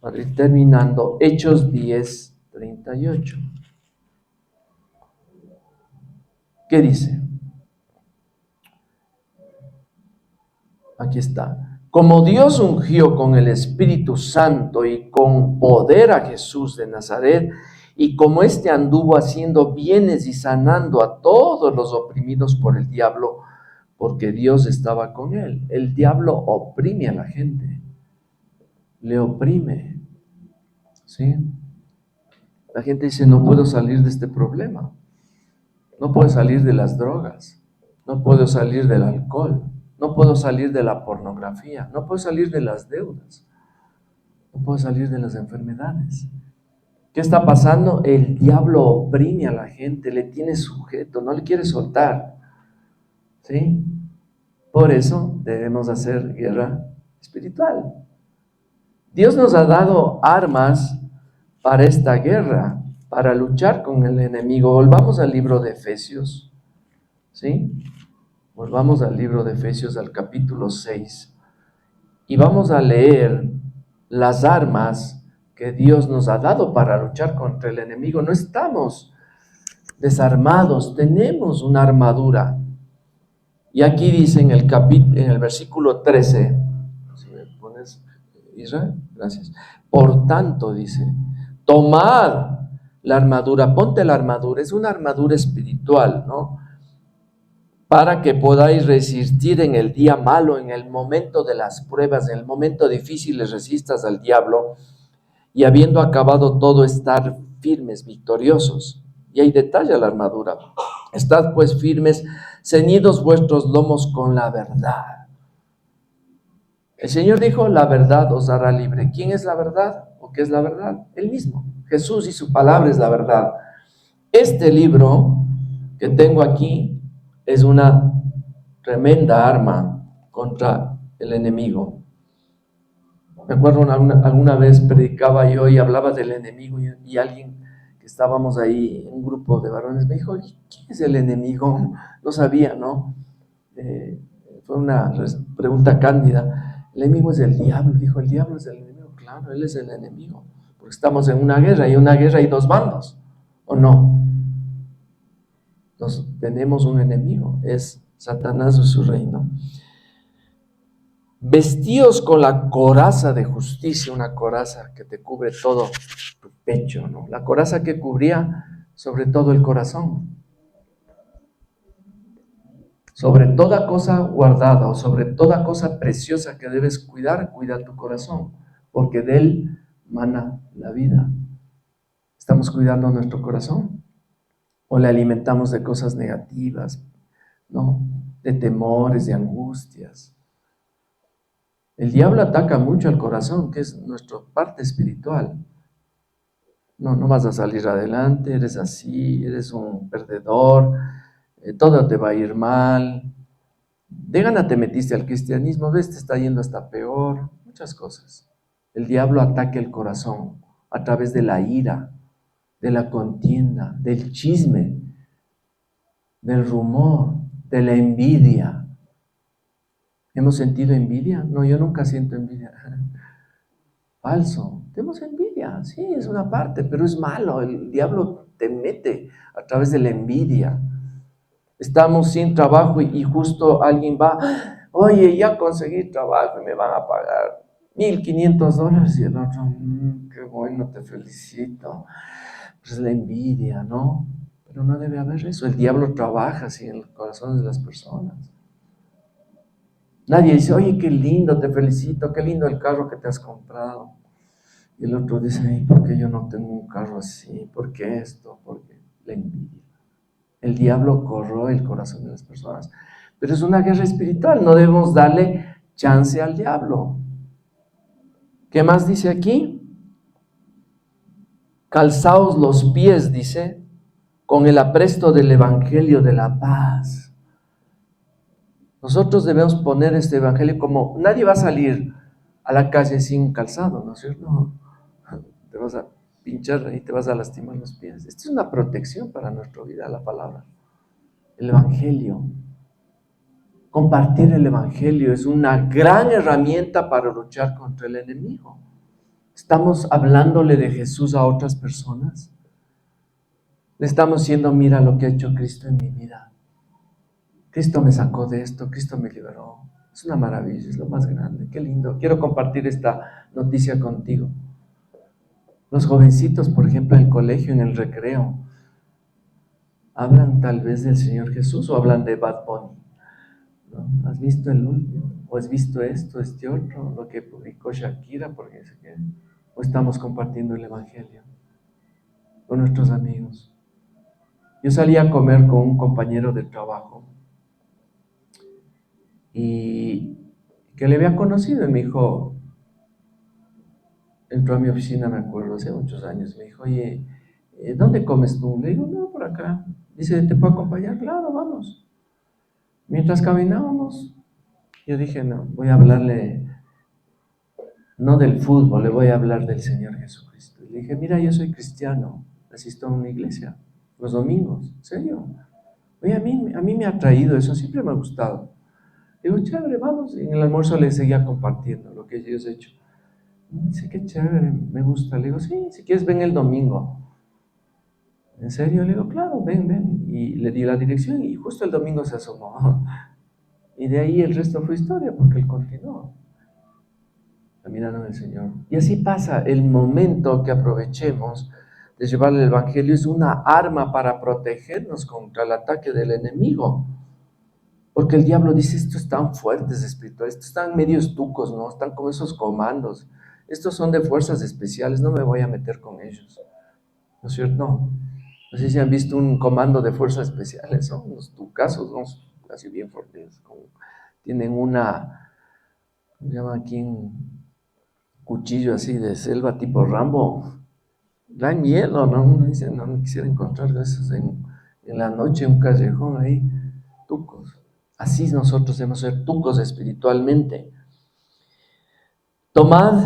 para ir terminando. Hechos 10, 38. ¿Qué dice? Aquí está. Como Dios ungió con el Espíritu Santo y con poder a Jesús de Nazaret, y como éste anduvo haciendo bienes y sanando a todos los oprimidos por el diablo, porque Dios estaba con él. El diablo oprime a la gente, le oprime, ¿sí? La gente dice, no puedo salir de este problema, no puedo salir de las drogas, no puedo salir del alcohol, no puedo salir de la pornografía, no puedo salir de las deudas, no puedo salir de las enfermedades. ¿Qué está pasando? El diablo oprime a la gente, le tiene sujeto, no le quiere soltar, ¿sí? Por eso debemos hacer guerra espiritual. Dios nos ha dado armas para esta guerra, para luchar con el enemigo. Volvamos al libro de Efesios, ¿sí? Volvamos al libro de Efesios, al capítulo 6, y vamos a leer las armas que Dios nos ha dado para luchar contra el enemigo. No estamos desarmados, tenemos una armadura. Y aquí dice en el versículo 13, si me pones, Israel, gracias. Por tanto, dice, tomad la armadura, ponte la armadura, es una armadura espiritual, ¿no? Para que podáis resistir en el día malo, en el momento de las pruebas, en el momento difícil, les resistas al diablo, y habiendo acabado todo, estar firmes, victoriosos. Y ahí detalla la armadura. Estad pues firmes, ceñidos vuestros lomos con la verdad. El Señor dijo, la verdad os hará libre. ¿Quién es la verdad? ¿O qué es la verdad? Él mismo. Jesús y su palabra es la verdad. Este libro que tengo aquí es una tremenda arma contra el enemigo. Me acuerdo alguna vez predicaba yo y hablaba del enemigo y alguien que estábamos ahí, un grupo de varones, me dijo, ¿quién es el enemigo? No sabía, ¿no? Fue una pregunta cándida. El enemigo es el diablo. Dijo, el diablo es el enemigo. Claro, él es el enemigo. Porque estamos en una guerra y en una guerra hay dos bandos, ¿o no? Entonces, tenemos un enemigo, es Satanás y su reino. Vestíos con la coraza de justicia, una coraza que te cubre todo tu pecho, ¿no? La coraza que cubría sobre todo el corazón. Sobre toda cosa guardada o sobre toda cosa preciosa que debes cuidar, cuida tu corazón, porque de él mana la vida. ¿Estamos cuidando nuestro corazón? ¿O le alimentamos de cosas negativas, ¿no? De temores, de angustias? El diablo ataca mucho al corazón, que es nuestra parte espiritual. No vas a salir adelante, eres así, eres un perdedor, todo te va a ir mal. De gana te metiste al cristianismo, ves, te está yendo hasta peor, muchas cosas. El diablo ataca el corazón a través de la ira, de la contienda, del chisme, del rumor, de la envidia. ¿Hemos sentido envidia? No, yo nunca siento envidia. Falso. Tenemos envidia, sí, es una parte, pero es malo. El diablo te mete a través de la envidia. Estamos sin trabajo y justo alguien va, oye, ya conseguí trabajo y me van a pagar $1,500. Y el otro, qué bueno, te felicito. Pues es la envidia, ¿no? Pero no debe haber eso. El diablo trabaja así en los corazones de las personas. Nadie dice, oye, qué lindo, te felicito, qué lindo el carro que te has comprado. Y el otro dice, ay, ¿por qué yo no tengo un carro así? ¿Por qué esto? ¿Por qué? La envidia. El diablo corroe el corazón de las personas. Pero es una guerra espiritual, no debemos darle chance al diablo. ¿Qué más dice aquí? Calzaos los pies, dice, con el apresto del evangelio de la paz. Nosotros debemos poner este evangelio como nadie va a salir a la calle sin calzado, ¿no es cierto? No, te vas a pinchar y te vas a lastimar los pies. Esto es una protección para nuestra vida, la palabra. El evangelio. Compartir el evangelio es una gran herramienta para luchar contra el enemigo. ¿Estamos hablándole de Jesús a otras personas? Le estamos diciendo, mira lo que ha hecho Cristo en mi vida. Cristo me sacó de esto, Cristo me liberó. Es una maravilla, es lo más grande. Qué lindo. Quiero compartir esta noticia contigo. Los jovencitos, por ejemplo, en el colegio, en el recreo, hablan tal vez del Señor Jesús o hablan de Bad Bunny, ¿no? ¿Has visto el último? ¿O has visto esto, este otro? Lo que publicó Shakira, porque sé que... O estamos compartiendo el evangelio con nuestros amigos. Yo salí a comer con un compañero de trabajo y que le había conocido y me dijo, entró a mi oficina, me acuerdo, hace muchos años, me dijo, oye, ¿dónde comes tú? Le digo, no, por acá. Dice, ¿te puedo acompañar? Claro, vamos. Mientras caminábamos, yo dije, no, voy a hablarle, no del fútbol, le voy a hablar del Señor Jesucristo. Y le dije, mira, yo soy cristiano, asisto a una iglesia los domingos, ¿en serio? Oye, a mí me ha traído eso, siempre me ha gustado. Digo, chévere, vamos. Y en el almuerzo le seguía compartiendo lo que ellos han hecho. Dice, qué chévere, me gusta. Le digo, sí, si quieres ven el domingo. ¿En serio? Le digo, claro, ven. Y le di la dirección y justo el domingo se asomó. Y de ahí el resto fue historia, porque él continuó caminando en el Señor. Y así pasa, el momento que aprovechemos de llevar el evangelio es una arma para protegernos contra el ataque del enemigo. Porque el diablo dice, estos están fuertes espirituales, estos están medio estucos, ¿no? Están con esos comandos. Estos son de fuerzas especiales, no me voy a meter con ellos. ¿No es cierto? No sé si han visto un comando de fuerzas especiales, son los tucazos, ¿no? Así bien fuertes. Tienen una, ¿cómo se llama aquí? Un cuchillo así de selva tipo Rambo. Dan miedo, ¿no? Uno dice, no me quisiera encontrar de esos en la noche, en un callejón ahí, tucos. Así nosotros debemos ser tucos espiritualmente. Tomad,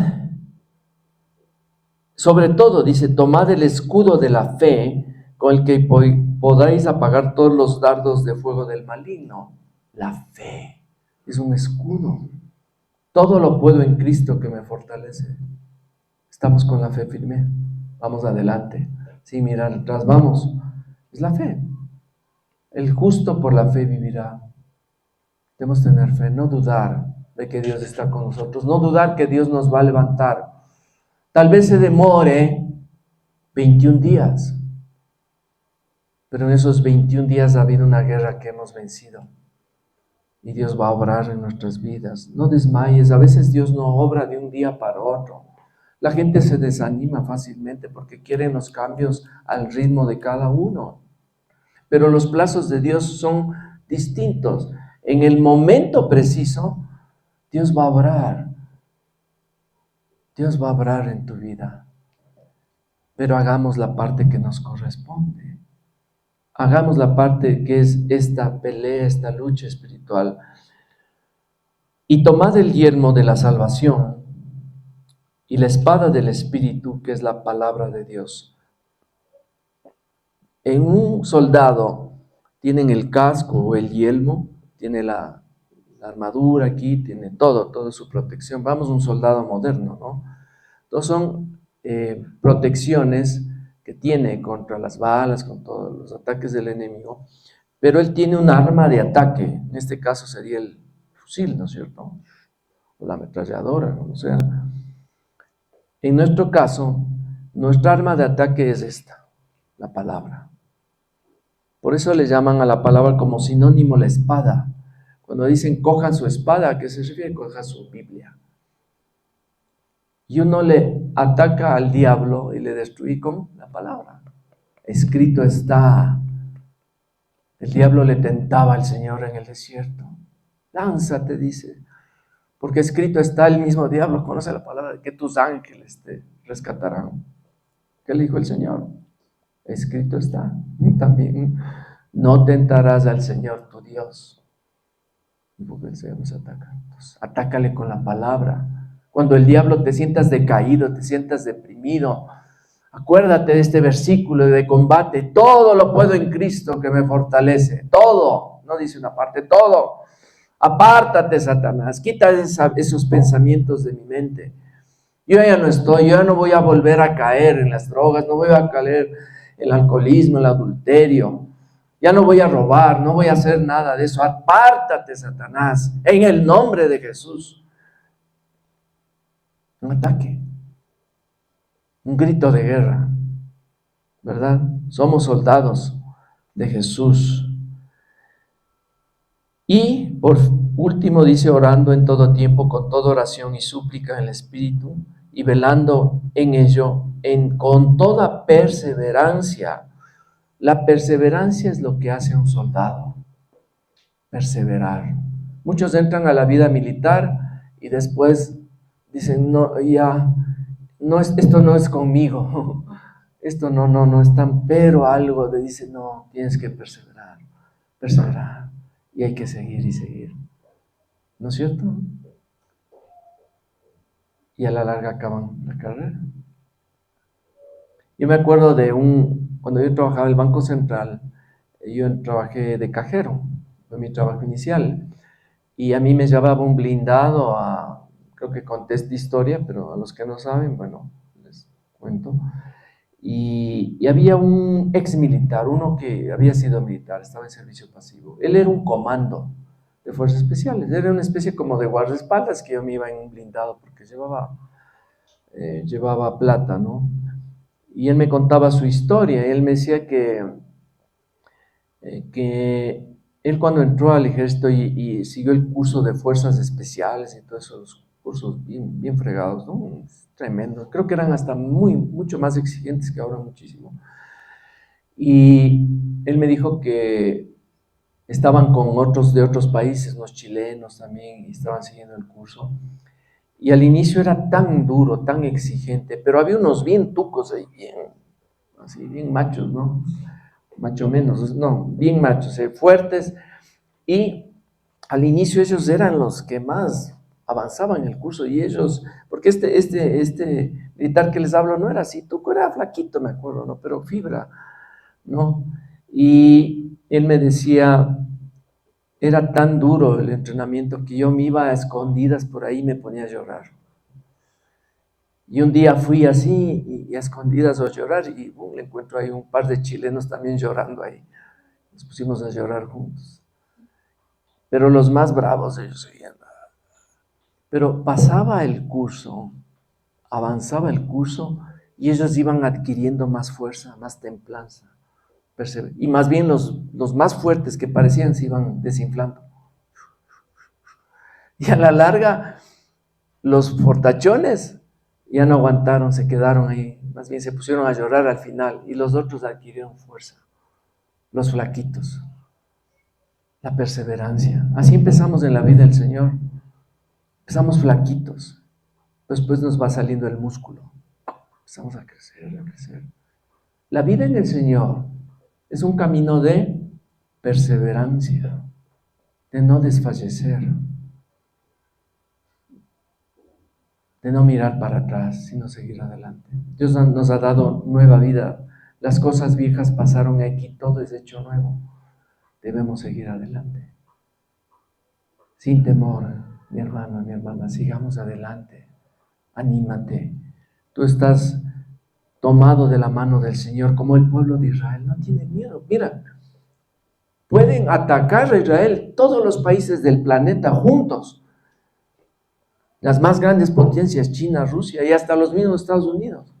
sobre todo, dice, tomad el escudo de la fe con el que podáis apagar todos los dardos de fuego del maligno. La fe es un escudo. Todo lo puedo en Cristo que me fortalece. Estamos con la fe firme. Vamos adelante. Sí, mirar atrás, vamos. Es la fe. El justo por la fe vivirá. Debemos tener fe, no dudar de que Dios está con nosotros, no dudar que Dios nos va a levantar. Tal vez se demore 21 días, pero en esos 21 días ha habido una guerra que hemos vencido. Y Dios va a obrar en nuestras vidas. No desmayes, a veces Dios no obra de un día para otro. La gente se desanima fácilmente porque quieren los cambios al ritmo de cada uno. Pero los plazos de Dios son distintos. En el momento preciso, Dios va a obrar. Dios va a obrar en tu vida. Pero hagamos la parte que nos corresponde. Hagamos la parte que es esta pelea, esta lucha espiritual. Y tomad el yelmo de la salvación y la espada del Espíritu, que es la palabra de Dios. En un soldado tienen el casco o el yelmo, tiene la armadura aquí, tiene toda su protección. Vamos, un soldado moderno, ¿no? Entonces son protecciones que tiene contra las balas, con todos los ataques del enemigo, pero él tiene un arma de ataque, en este caso sería el fusil, ¿no es cierto? O la ametralladora, como sea. En nuestro caso, nuestra arma de ataque es esta, la palabra. Por eso le llaman a la palabra como sinónimo la espada. Cuando dicen cojan su espada, ¿a qué se refiere? Cojan su Biblia. Y uno le ataca al diablo y le destruye con la palabra. Escrito está. El diablo le tentaba al Señor en el desierto. Lánzate, dice. Porque escrito está, el mismo diablo conoce la palabra, que tus ángeles te rescatarán. ¿Qué le dijo el Señor? Escrito está. Y también, no tentarás al Señor tu Dios. Y porque el Señor nos ataca. Entonces, atácale con la palabra. Cuando el diablo te sientas decaído, te sientas deprimido, acuérdate de este versículo de combate. Todo lo puedo en Cristo que me fortalece. Todo. No dice una parte, todo. Apártate, Satanás. Quita esos pensamientos de mi mente. Yo ya no estoy, yo ya no voy a volver a caer en las drogas, no voy a caer en el alcoholismo, el adulterio. Ya no voy a robar, no voy a hacer nada de eso. Apártate, Satanás, en el nombre de Jesús. Un ataque, un grito de guerra, ¿verdad? Somos soldados de Jesús. Y por último dice, orando en todo tiempo, con toda oración y súplica en el Espíritu, y velando en ello, con toda perseverancia. La perseverancia es lo que hace a un soldado, perseverar. Muchos entran a la vida militar y después dicen, no, ya, no es, esto no es conmigo, esto no es tan, pero algo de dice, no, tienes que perseverar, y hay que seguir y seguir, ¿no es cierto? Y a la larga acaban la carrera. Yo me acuerdo de cuando yo trabajaba en el Banco Central, yo trabajé de cajero, fue mi trabajo inicial, y a mí me llevaba un blindado creo que conté esta historia, pero a los que no saben, bueno, les cuento. Y había un ex militar, uno que había sido militar, estaba en servicio pasivo. Él era un comando de fuerzas especiales, era una especie como de guardaespaldas que yo me iba en un blindado porque llevaba plata, ¿no? Y él me contaba su historia. Él me decía que él cuando entró al ejército y siguió el curso de fuerzas especiales y todos esos cursos bien, bien fregados, ¿no? Tremendo. Creo que eran hasta mucho más exigentes que ahora, muchísimo. Y él me dijo que estaban con otros de otros países, los chilenos también, y estaban siguiendo el curso. Y al inicio era tan duro, tan exigente, pero había unos bien tucos ahí, así, bien machos, ¿no? Macho menos, no, bien machos, fuertes. Y al inicio ellos eran los que más avanzaban en el curso y ellos, porque este militar que les hablo no era así, tuco, era flaquito, me acuerdo, ¿no? Pero fibra, ¿no? Y él me decía, era tan duro el entrenamiento que yo me iba a escondidas por ahí y me ponía a llorar. Y un día fui así y a escondidas a llorar y le encuentro ahí un par de chilenos también llorando ahí. Nos pusimos a llorar juntos. Pero los más bravos ellos seguían. Pero pasaba el curso, avanzaba el curso y ellos iban adquiriendo más fuerza, más templanza. Y más bien los más fuertes que parecían se iban desinflando. Y a la larga, los fortachones ya no aguantaron, se quedaron ahí. Más bien se pusieron a llorar al final y los otros adquirieron fuerza. Los flaquitos. La perseverancia. Así empezamos en la vida del Señor. Empezamos flaquitos. Después nos va saliendo el músculo. Empezamos a crecer, a crecer. La vida en el Señor es un camino de perseverancia, de no desfallecer, de no mirar para atrás, sino seguir adelante. Dios nos ha dado nueva vida. Las cosas viejas pasaron aquí, todo es hecho nuevo. Debemos seguir adelante. Sin temor, mi hermano, mi hermana, sigamos adelante. Anímate. Tú estás tomado de la mano del Señor como el pueblo de Israel. No tiene miedo. Mira, pueden atacar a Israel todos los países del planeta juntos. Las más grandes potencias, China, Rusia y hasta los mismos Estados Unidos.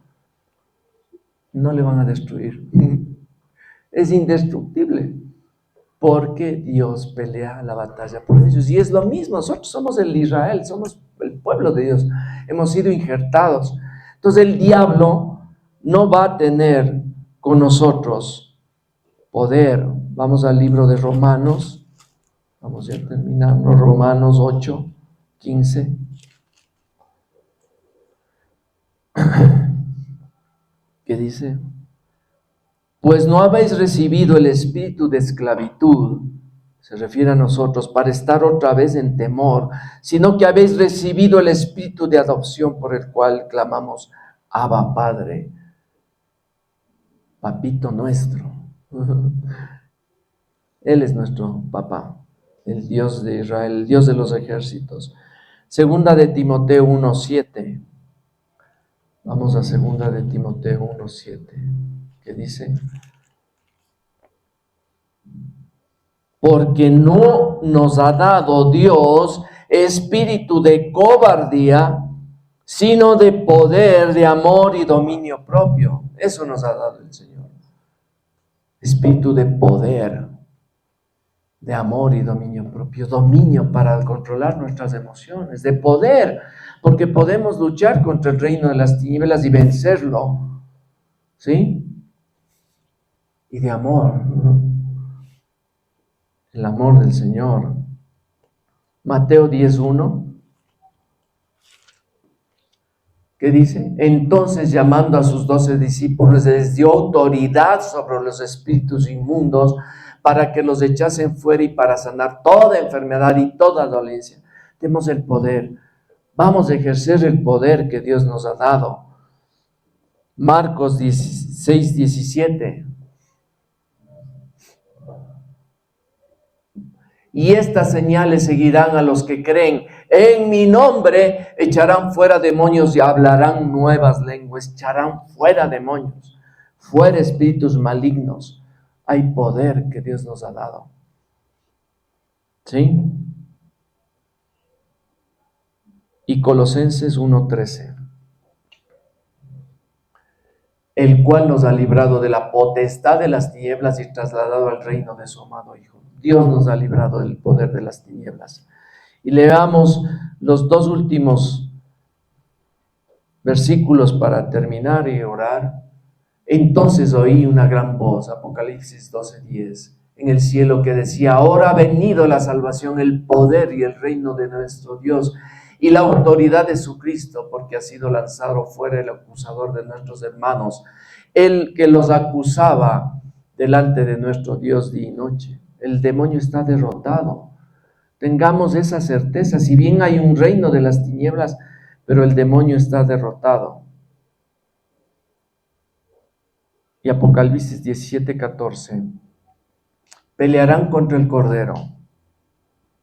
No le van a destruir. Es indestructible. Porque Dios pelea la batalla por ellos. Y es lo mismo, nosotros somos el Israel, somos el pueblo de Dios. Hemos sido injertados. Entonces el diablo no va a tener con nosotros poder. Vamos al libro de Romanos. Vamos a terminar, Romanos 8, 15. ¿Qué dice? Pues no habéis recibido el espíritu de esclavitud, se refiere a nosotros, para estar otra vez en temor, sino que habéis recibido el espíritu de adopción por el cual clamamos, Abba Padre, papito nuestro. Él es nuestro papá, el Dios de Israel, el Dios de los ejércitos. Segunda de Timoteo 1:7. Vamos a segunda de Timoteo 1:7, que dice: porque no nos ha dado Dios espíritu de cobardía, sino de poder, de amor y dominio propio. Eso nos ha dado el Señor. Espíritu de poder, de amor y dominio propio. Dominio para controlar nuestras emociones, de poder, porque podemos luchar contra el reino de las tinieblas y vencerlo. ¿Sí? Y de amor. El amor del Señor. Mateo 10:1. ¿Qué dice? Entonces, llamando a sus 12 discípulos, les dio autoridad sobre los espíritus inmundos para que los echasen fuera y para sanar toda enfermedad y toda dolencia. Tenemos el poder. Vamos a ejercer el poder que Dios nos ha dado. Marcos 16:17. Y estas señales seguirán a los que creen. En mi nombre echarán fuera demonios y hablarán nuevas lenguas. Echarán fuera demonios, fuera espíritus malignos. Hay poder que Dios nos ha dado. ¿Sí? Y Colosenses 1:13. El cual nos ha librado de la potestad de las tinieblas y trasladado al reino de su amado Hijo. Dios nos ha librado del poder de las tinieblas. Y leamos los dos últimos versículos para terminar y orar. Entonces oí una gran voz, Apocalipsis 12:10, en el cielo que decía: ahora ha venido la salvación, el poder y el reino de nuestro Dios y la autoridad de su Cristo, porque ha sido lanzado fuera el acusador de nuestros hermanos, el que los acusaba delante de nuestro Dios día y noche. El demonio está derrotado. Tengamos esa certeza. Si bien hay un reino de las tinieblas, pero el demonio está derrotado. Y Apocalipsis 17:14. Pelearán contra el Cordero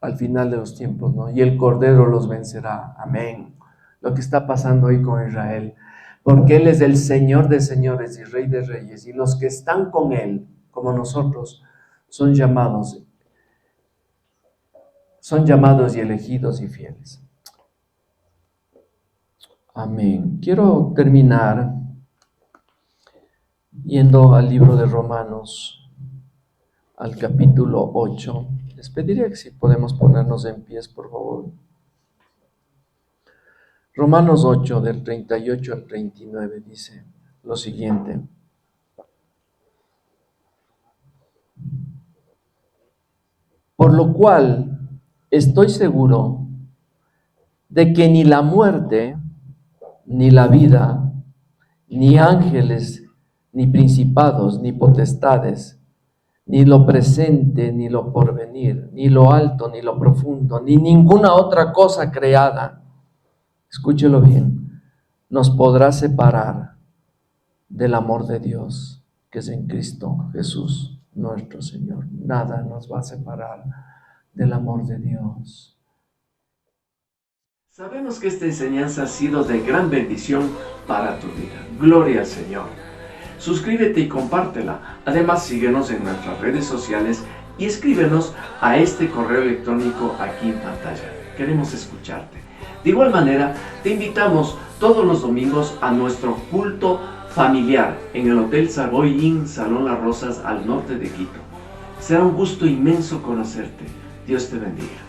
al final de los tiempos, ¿no? Y el Cordero los vencerá. Amén. Lo que está pasando hoy con Israel. Porque Él es el Señor de señores y Rey de reyes. Y los que están con Él, como nosotros, son llamados y elegidos y fieles. Amén. Quiero terminar yendo al libro de Romanos, al capítulo 8. Les pediría que si podemos ponernos en pies, por favor. Romanos 8, del 38 al 39, dice lo siguiente. Por lo cual estoy seguro de que ni la muerte, ni la vida, ni ángeles, ni principados, ni potestades, ni lo presente, ni lo porvenir, ni lo alto, ni lo profundo, ni ninguna otra cosa creada, escúchelo bien, nos podrá separar del amor de Dios que es en Cristo Jesús, nuestro Señor. Nada nos va a separar del amor de Dios. Sabemos que esta enseñanza ha sido de gran bendición para tu vida. Gloria al Señor. Suscríbete y compártela. Además, síguenos en nuestras redes sociales y escríbenos a este correo electrónico aquí en pantalla. Queremos escucharte. De igual manera, te invitamos todos los domingos a nuestro culto familiar en el Hotel Savoy Inn, Salón Las Rosas, al norte de Quito. Será un gusto inmenso conocerte. Dios te bendiga.